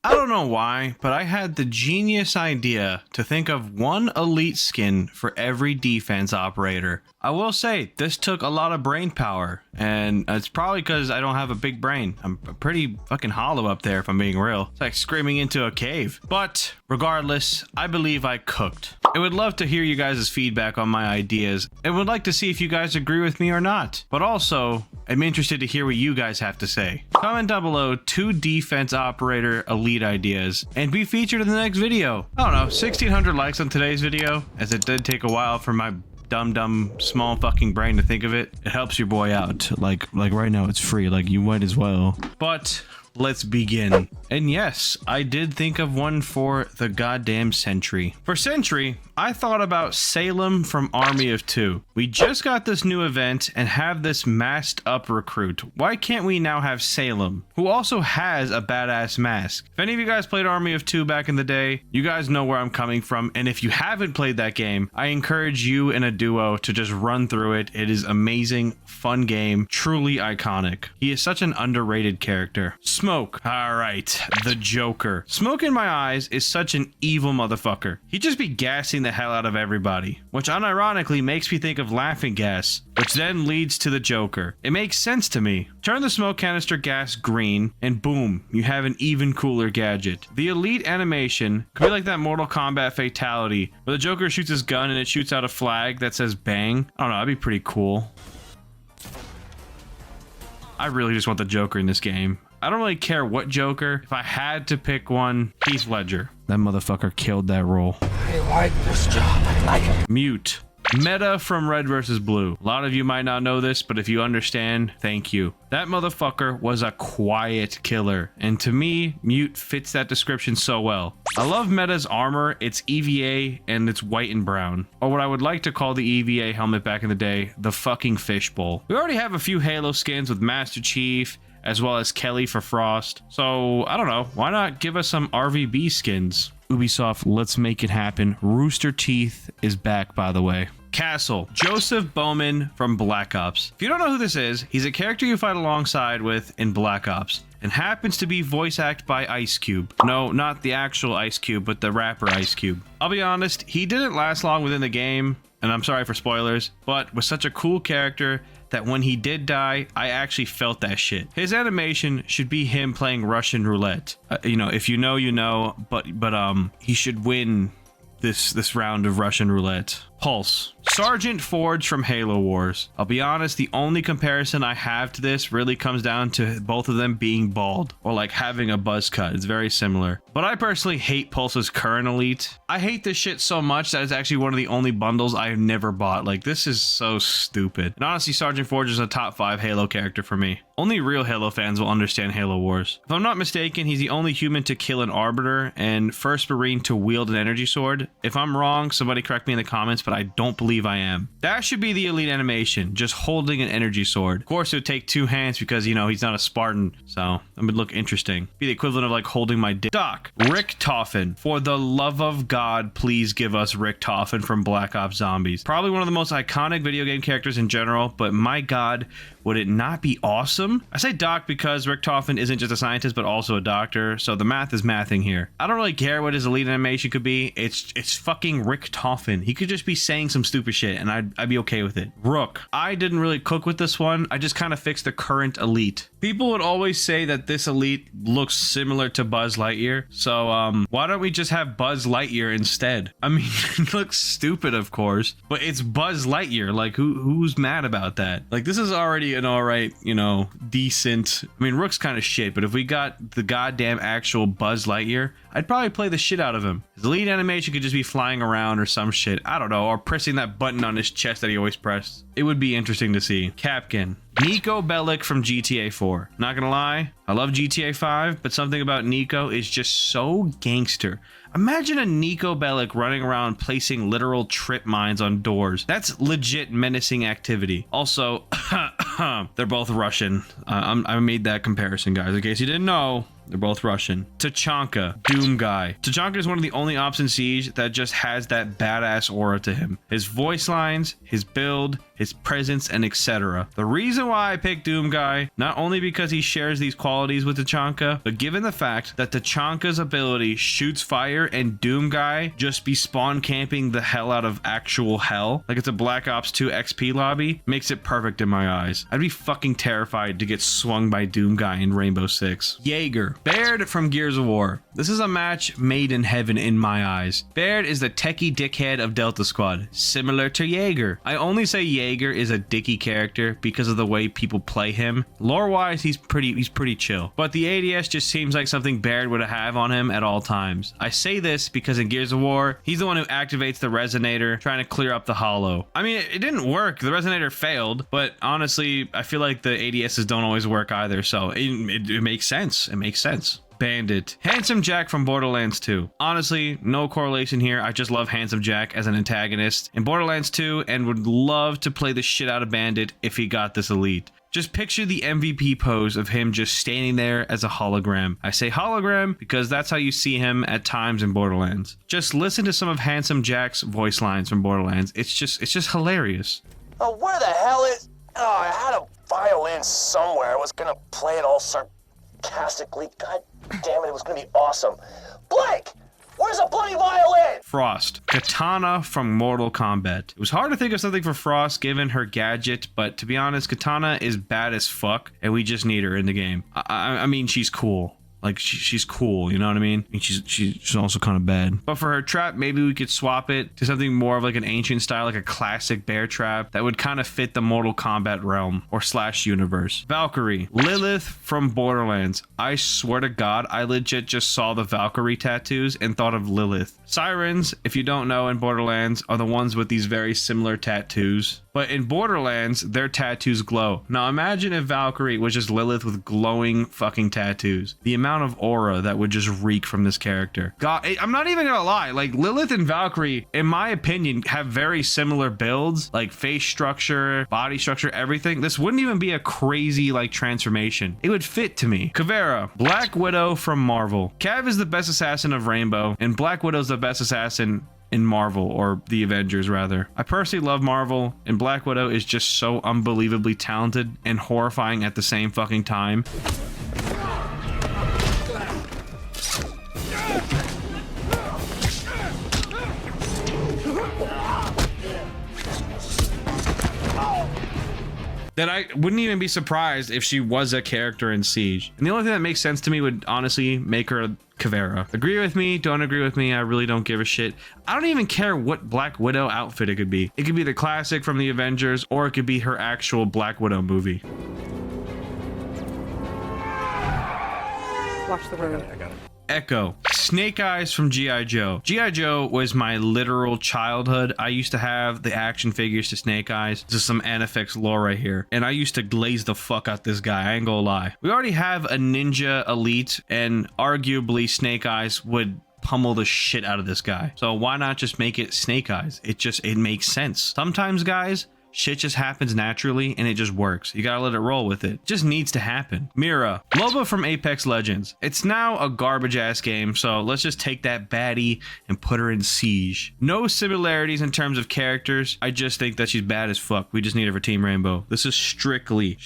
I don't know why, but I had the genius idea to think of one elite skin for every defense operator. I will say, this took a lot of brain power, and it's probably because I don't have a big brain. I'm pretty fucking hollow up there, if I'm being real. It's like screaming into a cave. But regardless, I believe I cooked. I would love to hear you guys' feedback on my ideas, and would like to see if you guys agree with me or not. But also, I'm interested to hear what you guys have to say. Comment down below 2 defense operator elite ideas, and be featured in the next video. I don't know, 1,600 likes on today's video, as it did take a while for my dumb small fucking brain to think of it. It helps your boy out. Like right now it's free, like you might as well. But let's begin. And yes, I did think of one for the goddamn Sentry. For Sentry, I thought about Salem from Army of Two. We just got this new event and have this masked up recruit. Why can't we now have Salem, who also has a badass mask? If any of you guys played Army of Two back in the day, you guys know where I'm coming from. And if you haven't played that game, I encourage you and a duo to just run through it. It is amazing, fun game, truly iconic. He is such an underrated character. Smoke. All right, the Joker. Smoke in my eyes is such an evil motherfucker. He just be gassing the hell out of everybody, which unironically makes me think of laughing gas, which then leads to the Joker. It makes sense to me. Turn the smoke canister gas green, and boom, you have an even cooler gadget. The elite animation could be like that Mortal Kombat fatality, where the Joker shoots his gun and it shoots out a flag that says bang. I don't know, that'd be pretty cool. I really just want the Joker in this game. I don't really care what Joker. If I had to pick one, Heath Ledger. That motherfucker killed that role. I like this job. I like it. Mute. Meta from Red vs. Blue. A lot of you might not know this, but if you understand, thank you. That motherfucker was a quiet killer, and to me, Mute fits that description so well. I love Meta's armor, it's EVA, and it's white and brown. Or what I would like to call the EVA helmet back in the day, the fucking fishbowl. We already have a few Halo skins with Master Chief, as well as Kelly for Frost. So, I don't know, why not give us some RVB skins? Ubisoft, let's make it happen. Rooster Teeth is back, by the way. Castle. Joseph Bowman from Black Ops. If you don't know who this is, he's a character you fight alongside with in Black Ops, and happens to be voice acted by Ice Cube. No, not the actual Ice Cube, but the rapper Ice Cube. I'll be honest, he didn't last long within the game, and I'm sorry for spoilers, but was such a cool character that when he did die, I actually felt that shit. His animation should be him playing Russian roulette. You know, if you know, you know, but he should win this round of Russian roulette. Pulse. Sergeant Forge from Halo Wars. I'll be honest, the only comparison I have to this really comes down to both of them being bald, or like having a buzz cut. It's very similar. But I personally hate Pulse's current elite. I hate this shit so much that it's actually one of the only bundles I've never bought. Like, this is so stupid. And honestly, Sergeant Forge is a top 5 Halo character for me. Only real Halo fans will understand Halo Wars. If I'm not mistaken, he's the only human to kill an Arbiter and first Marine to wield an energy sword. If I'm wrong, somebody correct me in the comments, but I don't believe I am. That should be the elite animation, just holding an energy sword. Of course, it would take 2 hands because, you know, he's not a Spartan, so it would look interesting. Be the equivalent of like holding my dick. Doc. Richtofen. For the love of God, please give us Richtofen from Black Ops Zombies. Probably one of the most iconic video game characters in general, but my God, would it not be awesome? I say Doc because Richtofen isn't just a scientist, but also a doctor, so the math is mathing here. I don't really care what his elite animation could be. It's fucking Richtofen. He could just be saying some stupid shit, and I'd be okay with it. Rook. I didn't really cook with this one. I just kind of fixed the current elite. People would always say that this elite looks similar to Buzz Lightyear, so why don't we just have Buzz Lightyear instead? I mean, it looks stupid, of course, but it's Buzz Lightyear. Like, who's mad about that? Like, this is already an alright, you know, decent. I mean, Rook's kind of shit, but if we got the goddamn actual Buzz Lightyear, I'd probably play the shit out of him. His lead animation could just be flying around or some shit. I don't know, or pressing that button on his chest that he always pressed. It would be interesting to see. Capkin. Nico Bellic from GTA 4. Not gonna lie, I love GTA 5, but something about Nico is just so gangster. Imagine a Nico Bellic running around placing literal trip mines on doors. That's legit menacing activity. Also, they're both Russian. I made that comparison, guys, in case you didn't know. They're both Russian. Tachanka, Doom Guy. Tachanka is one of the only ops in Siege that just has that badass aura to him. His voice lines, his build, his presence, and etc. The reason why I picked Doom Guy, not only because he shares these qualities with Tachanka, but given the fact that Tachanka's ability shoots fire and Doom Guy just be spawn camping the hell out of actual hell, like it's a Black Ops 2 XP lobby, makes it perfect in my eyes. I'd be fucking terrified to get swung by Doom Guy in Rainbow Six. Jaeger, Baird from Gears of War. This is a match made in heaven in my eyes. Baird is the techie dickhead of Delta Squad, similar to Jaeger. I only say Jaeger is a dicky character because of the way people play him. Lore-wise, he's pretty chill, but the ADS just seems like something Baird would have on him at all times. I say this because in Gears of War, he's the one who activates the resonator, trying to clear up the hollow. I mean, it didn't work. The resonator failed, but honestly, I feel like the ADSs don't always work either, so it makes sense. It makes sense. Bandit, Handsome Jack from Borderlands 2. Honestly, no correlation here. I just love Handsome Jack as an antagonist in Borderlands 2 and would love to play the shit out of Bandit if he got this elite. Just picture the MVP pose of him just standing there as a hologram. I say hologram because that's how you see him at times in Borderlands. Just listen to some of Handsome Jack's voice lines from Borderlands. It's just hilarious. Oh, where the hell is... Oh, I had a violin somewhere. I was gonna play it all sarcastically. God damn it, it was gonna be awesome. Blake! Where's a bloody violin? Frost, Katana from Mortal Kombat. It was hard to think of something for Frost given her gadget, but to be honest, Katana is bad as fuck, and we just need her in the game. I mean, she's cool. Like, she's cool, you know what I mean? She's also kind of bad. But for her trap, maybe we could swap it to something more of like an ancient style, like a classic bear trap that would kind of fit the Mortal Kombat realm or / universe. Valkyrie, Lilith from Borderlands. I swear to God, I legit just saw the Valkyrie tattoos and thought of Lilith. Sirens, if you don't know, in Borderlands are the ones with these very similar tattoos. But in Borderlands, their tattoos glow. Now imagine if Valkyrie was just Lilith with glowing fucking tattoos. The amount of aura that would just reek from this character. God, I'm not even gonna lie. Like, Lilith and Valkyrie, in my opinion, have very similar builds. Like face structure, body structure, everything. This wouldn't even be a crazy like transformation. It would fit to me. Kavera, Black Widow from Marvel. Cav is the best assassin of Rainbow, and Black Widow's the best assassin in Marvel, or the Avengers rather. I personally love Marvel, and Black Widow is just so unbelievably talented and horrifying at the same fucking time. That I wouldn't even be surprised if she was a character in Siege. And the only thing that makes sense to me would honestly make her Kavera. Agree with me, don't agree with me, I really don't give a shit. I don't even care what Black Widow outfit it could be. It could be the classic from the Avengers, or it could be her actual Black Widow movie. Watch the road. I got it. Echo, Snake Eyes from G.I. Joe. G.I. Joe was my literal childhood. I used to have the action figures to Snake Eyes. This is some Anifex lore right here. And I used to glaze the fuck out this guy, I ain't gonna lie. We already have a ninja elite, and arguably Snake Eyes would pummel the shit out of this guy. So why not just make it Snake Eyes? It makes sense. Sometimes, guys, shit just happens naturally and it just works. You gotta let it roll with it. It just needs to happen. Mira, Loba from Apex Legends. It's now a garbage ass game, so let's just take that baddie and put her in Siege. No similarities in terms of characters. I just think that she's bad as fuck. We just need her for Team Rainbow. This is strictly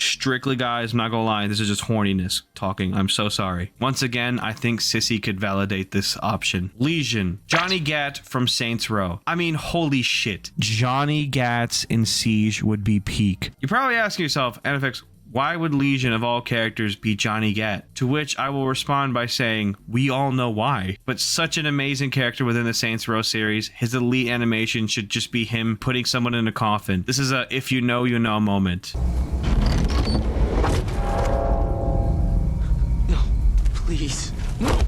guys, I'm not gonna lie, this is just horniness talking. I'm so sorry. Once again, I think Sissy could validate this option. Legion, Johnny Gat from Saints Row. I mean, holy shit. Johnny Gats in Siege would be peak. You're probably asking yourself, Anifex, why would Legion of all characters be Johnny Gat? To which I will respond by saying, we all know why. But such an amazing character within the Saints Row series, his elite animation should just be him putting someone in a coffin. This is a if you know, you know moment. No, please. No.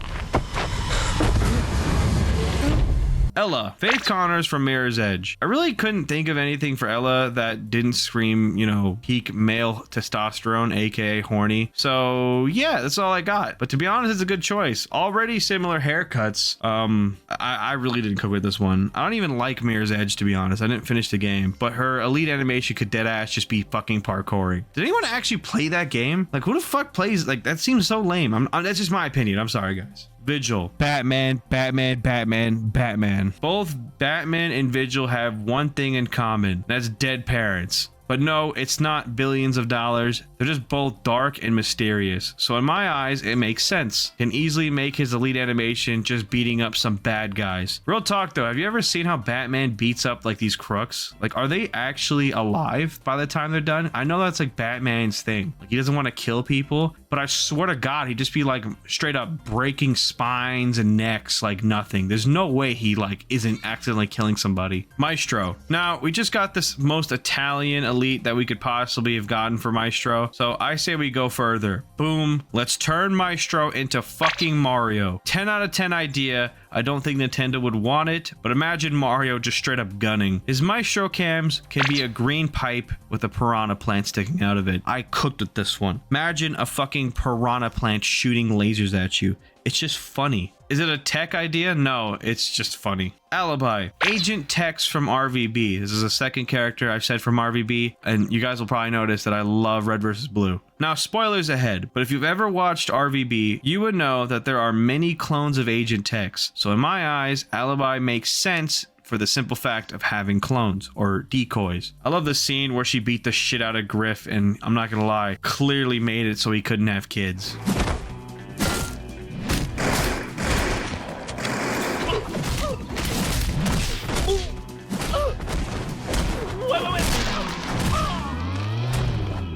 Ella, Faith Connors from Mirror's Edge. I really couldn't think of anything for Ella that didn't scream, you know, peak male testosterone, aka horny. So yeah, that's all I got. But to be honest, it's a good choice. Already similar haircuts. I really didn't cook with this one. I don't even like Mirror's Edge, to be honest. I didn't finish the game, but her elite animation could dead ass just be fucking parkouring. Did anyone actually play that game? Like, who the fuck plays? Like, that seems so lame. That's just my opinion. I'm sorry, guys. Vigil. Batman, Batman, Batman, Batman. Both Batman and Vigil have one thing in common. That's dead parents. But no, it's not billions of dollars. They're just both dark and mysterious. So in my eyes, it makes sense. Can easily make his elite animation just beating up some bad guys. Real talk though, have you ever seen how Batman beats up like these crooks? Like, are they actually alive by the time they're done? I know that's like Batman's thing. Like, he doesn't want to kill people, but I swear to God, he'd just be like straight up breaking spines and necks like nothing. There's no way he like isn't accidentally killing somebody. Maestro. Now, we just got this most Italian elite that we could possibly have gotten for Maestro. So I say we go further. Boom. Let's turn Maestro into fucking Mario. 10 out of 10 idea. I don't think Nintendo would want it, but imagine Mario just straight up gunning. His Maestro cams can be a green pipe with a piranha plant sticking out of it. I cooked with this one. Imagine a fucking piranha plant shooting lasers at you. It's just funny. Is it a tech idea? No, it's just funny. Alibi. Agent Tex from RVB. This is a second character I've said from RVB, and you guys will probably notice that I love Red vs. Blue. Now, spoilers ahead, but if you've ever watched RVB, you would know that there are many clones of Agent Tex. So in my eyes, Alibi makes sense for the simple fact of having clones or decoys. I love the scene where she beat the shit out of Griff, and I'm not gonna lie, clearly made it so he couldn't have kids.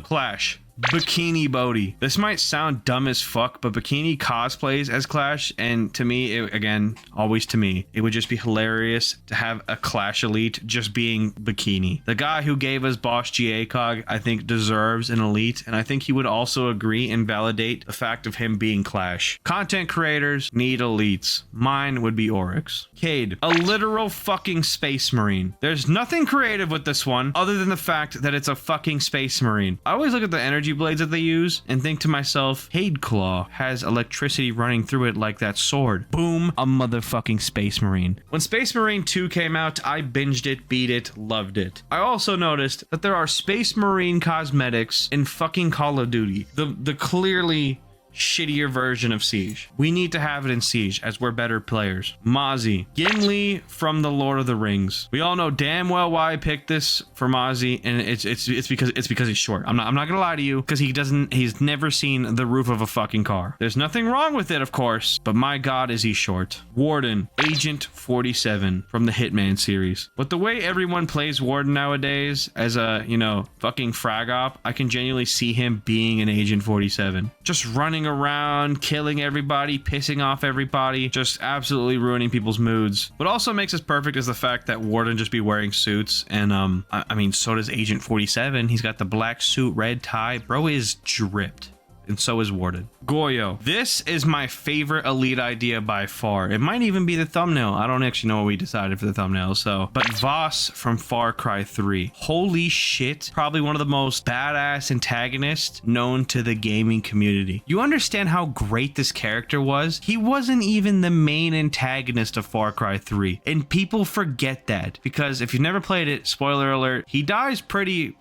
Clash. Bikini Bodhi. This might sound dumb as fuck, but Bikini cosplays as Clash, and to me, again, always to me, it would just be hilarious to have a Clash elite just being Bikini. The guy who gave us Boss GACOG, I think, deserves an elite, and I think he would also agree and validate the fact of him being Clash. Content creators need elites. Mine would be Oryx. Cade, a literal fucking space marine. There's nothing creative with this one other than the fact that it's a fucking space marine. I always look at the energy blades that they use and think to myself, Cade Claw has electricity running through it like that sword. Boom, a motherfucking space marine. When Space Marine 2 came out, I binged it, beat it, loved it. I also noticed that there are Space Marine cosmetics in fucking Call of Duty. The clearly shittier version of Siege. We need to have it in Siege as we're better players. Mozzie, Gimli from the Lord of the Rings. We all know damn well why I picked this for Mozzie, and it's because he's short. I'm not gonna lie to you, because he's never seen the roof of a fucking car. There's nothing wrong with it, of course, but my god is he short. Warden, Agent 47 from the Hitman series. But the way everyone plays Warden nowadays as a, you know, fucking frag op, I can genuinely see him being an Agent 47. Just running around, killing everybody, pissing off everybody, just absolutely ruining people's moods. What also makes us perfect is the fact that Warden just be wearing suits, and I mean, so does Agent 47. He's got the black suit, red tie. Bro is dripped. And so is Warden. Goyo. This is my favorite elite idea by far. It might even be the thumbnail. I don't actually know what we decided for the thumbnail, so. But Voss from Far Cry 3. Holy shit. Probably one of the most badass antagonists known to the gaming community. You understand how great this character was? He wasn't even the main antagonist of Far Cry 3. And people forget that. Because if you've never played it, spoiler alert, he dies pretty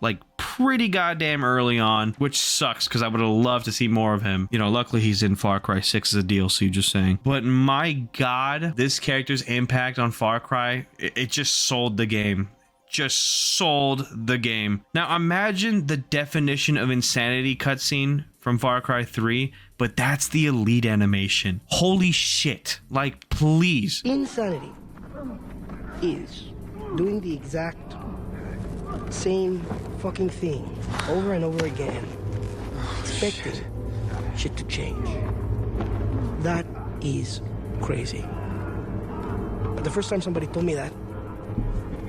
goddamn early on, which sucks because I would have loved to see more of him. You know, luckily he's in Far Cry 6 as a DLC, just saying. But my god, this character's impact on Far Cry, it just sold the game. Just sold the game. Now imagine the definition of insanity cutscene from Far Cry 3, but that's the elite animation. Holy shit. Like, please. Insanity is doing the exact same fucking thing over and over again, expecting shit to change. That is crazy. But the first time somebody told me that,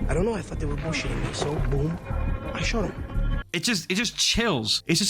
I don't know, I thought they were bullshitting me, so boom, I shot them. It just chills. It's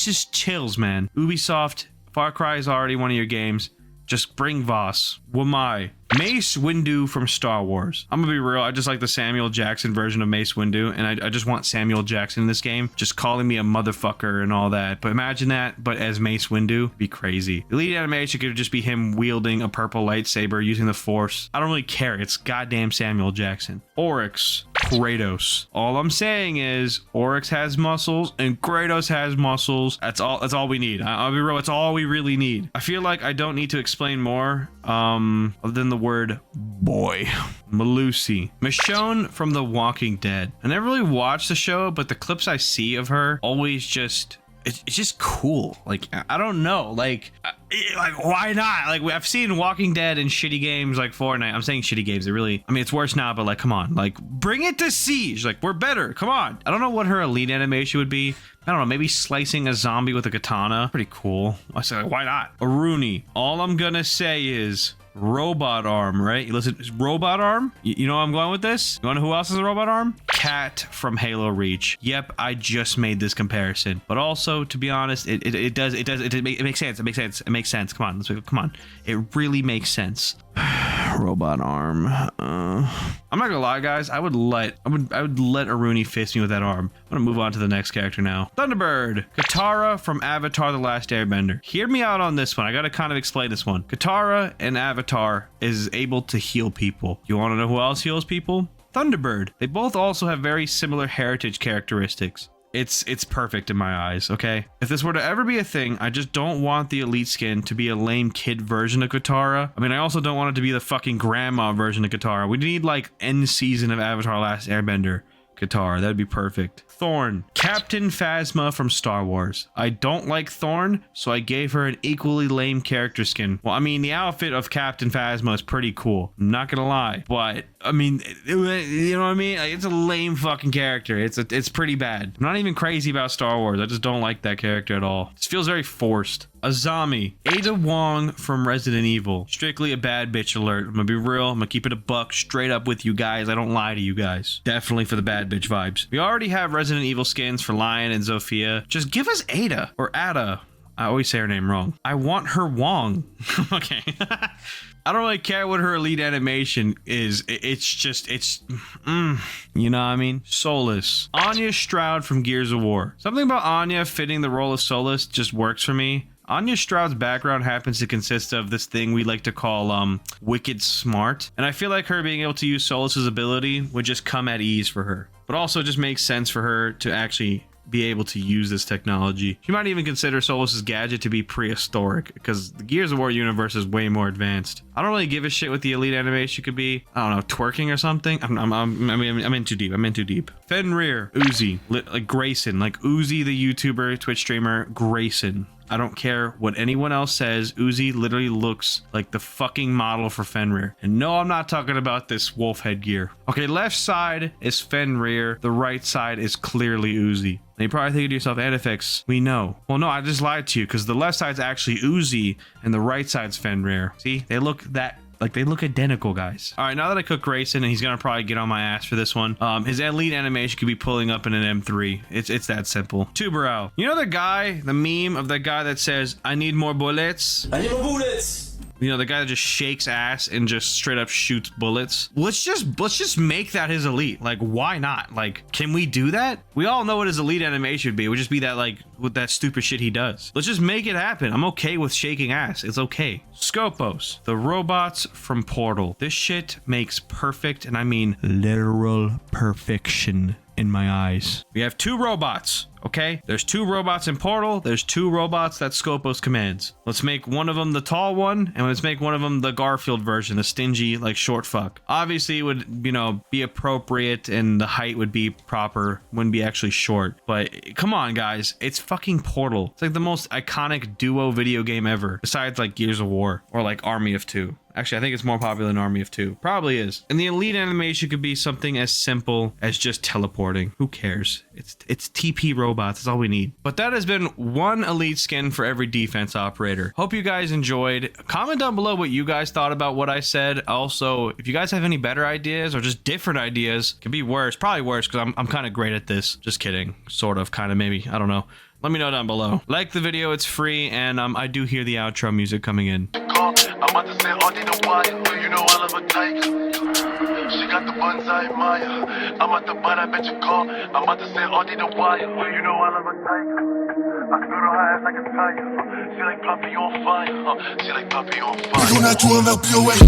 just chills, man. Ubisoft, Far Cry is already one of your games. Just bring Voss. Wamai. Mace Windu from Star Wars. I'm gonna be real, I just like the Samuel Jackson version of Mace Windu, and I just want Samuel Jackson in this game, just calling me a motherfucker and all that. But imagine that, but as Mace Windu, be crazy. The lead animation could just be him wielding a purple lightsaber using the Force. I don't really care, it's goddamn Samuel Jackson. Oryx, Kratos. All I'm saying is, Oryx has muscles and Kratos has muscles. That's all we need. I'll be real, it's all we really need. I feel like I don't need to explain more, other than the word boy. Malusi. Michonne from The Walking Dead. I never really watched the show, but the clips I see of her always just, it's just cool. Like, I don't know, like why not? Like, I've seen Walking Dead in shitty games like Fortnite. I'm saying shitty games, they really, I mean, it's worse now, but like, come on, like, bring it to Siege. Like, we're better, come on. I don't know what her elite animation would be. I don't know, maybe slicing a zombie with a katana. Pretty cool. I said, why not? Aruni. All I'm gonna say is robot arm, right? Listen, robot arm? You know where I'm going with this? You wanna know who else is a robot arm? Cat from Halo Reach. Yep, I just made this comparison. But also, to be honest, it makes sense. It makes sense. Come on, come on. It really makes sense. Robot arm. I'm not gonna lie, guys. I would let Aruni fist me with that arm. I'm gonna move on to the next character now. Thunderbird. Katara from Avatar: The Last Airbender. Hear me out on this one. I gotta kind of explain this one. Katara in Avatar is able to heal people. You want to know who else heals people? Thunderbird. They both also have very similar heritage characteristics. It's perfect in my eyes, okay? If this were to ever be a thing, I just don't want the elite skin to be a lame kid version of Katara. I mean, I also don't want it to be the fucking grandma version of Katara. We need like end season of Avatar: Last Airbender Katara. That'd be perfect. Thorn. Captain Phasma from Star Wars. I don't like Thorn, so I gave her an equally lame character skin. Well, I mean, the outfit of Captain Phasma is pretty cool. I'm not gonna lie, but I mean, you know what I mean? Like, it's a lame fucking character. It's pretty bad. I'm not even crazy about Star Wars. I just don't like that character at all. It feels very forced. Azami. Ada Wong from Resident Evil. Strictly a bad bitch alert. I'm gonna be real. I'm gonna keep it a buck straight up with you guys. I don't lie to you guys. Definitely for the bad bitch vibes. We already have Resident Evil skins for Lion and Zofia. Just give us Ada or Ada. I always say her name wrong. I want her Wong. Okay. I don't really care what her elite animation is. You know what I mean? Solus. Anya Stroud from Gears of War. Something about Anya fitting the role of Solus just works for me. Anya Stroud's background happens to consist of this thing we like to call wicked smart, and I feel like her being able to use Solus's ability would just come at ease for her, but also just makes sense for her to actually be able to use this technology. She might even consider Solus's gadget to be prehistoric, because the Gears of War universe is way more advanced. I don't really give a shit what the elite animation could be. I don't know, twerking or something. I'm in too deep. I'm in too deep. Fenrir, Uzi, like Grayson, like Uzi the YouTuber, Twitch streamer, Grayson. I don't care what anyone else says. Uzi literally looks like the fucking model for Fenrir. And no, I'm not talking about this wolf headgear. Okay, left side is Fenrir. The right side is clearly Uzi. And you're probably thinking to yourself, Anifex, we know. Well, no, I just lied to you, because the left side's actually Uzi and the right side's Fenrir. See, they look identical, guys. All right, now that I cooked Grayson, and he's gonna probably get on my ass for this one, his elite animation could be pulling up in an M3. It's that simple. Tuberow. You know the meme of the guy that says, I need more bullets? I need more bullets! You know, the guy that just shakes ass and just straight up shoots bullets. Let's just make that his elite. Like, why not? Like, can we do that? We all know what his elite animation would be. It would just be that, like, with that stupid shit he does. Let's just make it happen. I'm okay with shaking ass. It's okay. Scopos, the robots from Portal. This shit makes perfect, and I mean literal perfection in my eyes. We have two robots. Okay, there's two robots in Portal. There's two robots that Scopos commands. Let's make one of them the tall one, and let's make one of them the Garfield version, the stingy, like, short fuck. Obviously, it would, you know, be appropriate, and the height would be proper, wouldn't be actually short. But come on, guys, it's fucking Portal. It's like the most iconic duo video game ever, besides like Gears of War or like Army of Two. Actually, I think it's more popular than Army of Two. Probably is. And the elite animation could be something as simple as just teleporting. Who cares? It's TP robots. That's all we need. But that has been one elite skin for every defense operator. Hope you guys enjoyed. Comment down below what you guys thought about what I said. Also, if you guys have any better ideas or just different ideas, it could be worse. Probably worse, because I'm kind of great at this. Just kidding. Sort of, kind of, maybe. I don't know. Let me know down below. Like the video. It's free. And I do hear the outro music coming in. I'm about to say Audie the wire. You know I love a tiger. She got the buns I admire. I'm about to buy that bitch a car. I'm about to say Audie the wire. You know I love a tiger. I can go to her ass like a tiger. She like Puppy on fire. She like Puppy on fire. We gon' not do him LPOA.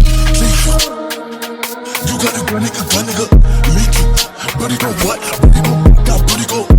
You got a gun, nigga. Me too. Buddy go what? Buddy go. Got buddy go.